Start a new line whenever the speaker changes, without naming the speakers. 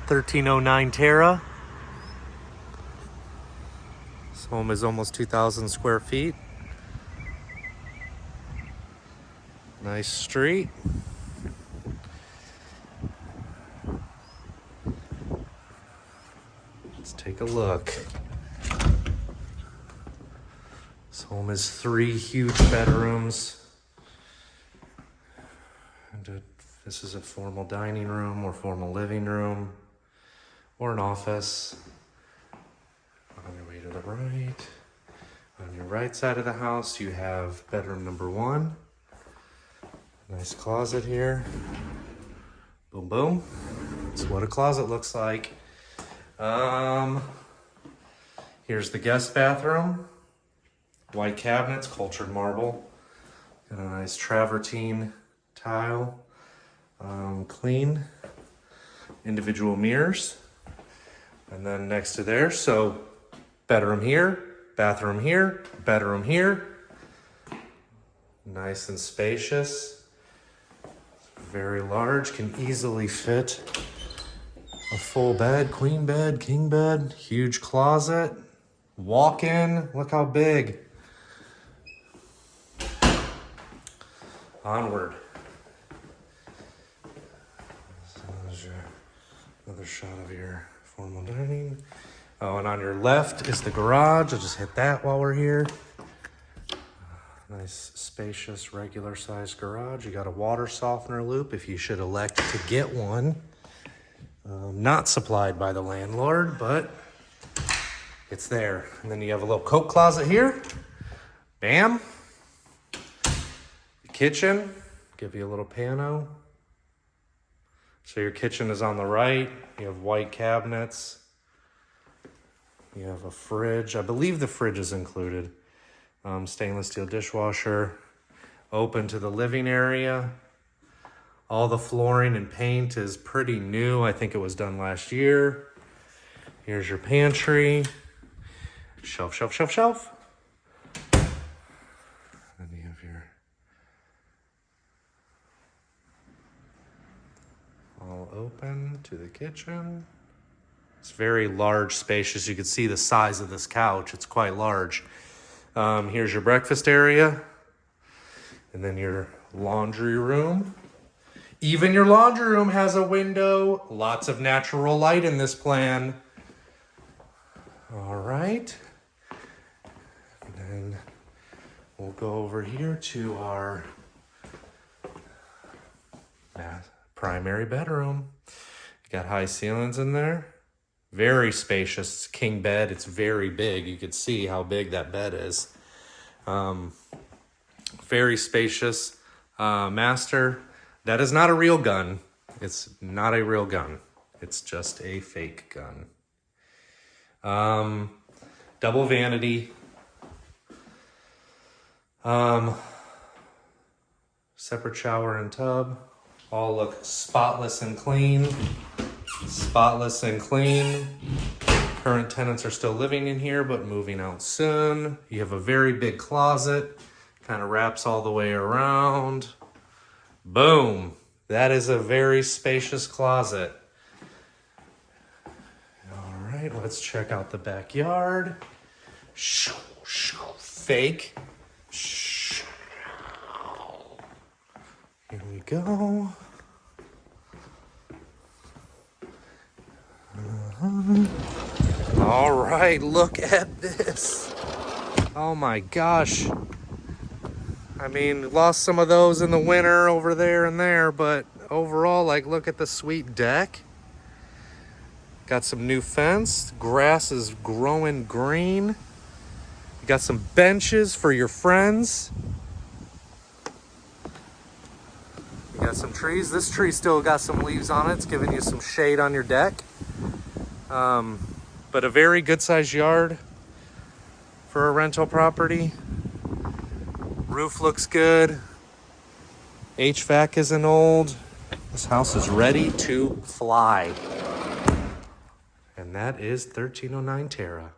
1309 Terra. This home is almost 2,000 square feet. Nice street. Let's take a look. This home has 3 huge bedrooms. And this is a formal dining room or formal living room or an office. On your way to the right. On your right side of the house, you have bedroom number 1. Nice closet here. Boom, boom. That's what a closet looks like. Here's the guest bathroom. White cabinets, cultured marble. Got a nice travertine tile. Clean. Individual mirrors. And then next to there, so bedroom here, bathroom here, bedroom here. Nice and spacious. Very large, can easily fit a full bed, queen bed, king bed, huge closet, walk-in, look how big. Onward. So there's another shot of your formal dining. Oh, and on your left is the garage. I'll just hit that while we're here. Nice, spacious, regular-sized garage. You got a water softener loop if you should elect to get one. Not supplied by the landlord, but it's there. And then you have a little coat closet here. Bam. The kitchen, give you a little pano. So your kitchen is on the right. You have white cabinets. You have a fridge. I believe the fridge is included. Stainless steel dishwasher. Open to the living area. All the flooring and paint is pretty new. I think it was done last year. Here's your pantry. Shelf, shelf, shelf, shelf. And you have your all open to the kitchen. It's very large, spacious. You can see the size of this couch. It's quite large. Here's your breakfast area. And then your laundry room. Even your laundry room has a window. Lots of natural light in this plan. All right. And then we'll go over here to our primary bedroom. You got high ceilings in there. Very spacious. It's a king bed. It's very big. You can see how big that bed is. Very spacious. Master. That is not a real gun. It's not a real gun. It's just a fake gun. Double vanity. Separate shower and tub. All look spotless and clean. Spotless and clean. Current tenants are still living in here, but moving out soon. You have a very big closet. Kind of wraps all the way around. Boom. That is a very spacious closet. All right, let's check out the backyard. Fake. Here we go. All right, look at this. Oh my gosh. I mean, lost some of those in the winter over there and there, but overall, like, look at the sweet deck. Got some new fence. Grass is growing green. You got some benches for your friends. You got some trees. This tree still got some leaves on it. It's giving you some shade on your deck. But a very good sized yard for a rental property. Roof looks good. HVAC isn't old. This house is ready to fly. And that is 1309 Terra.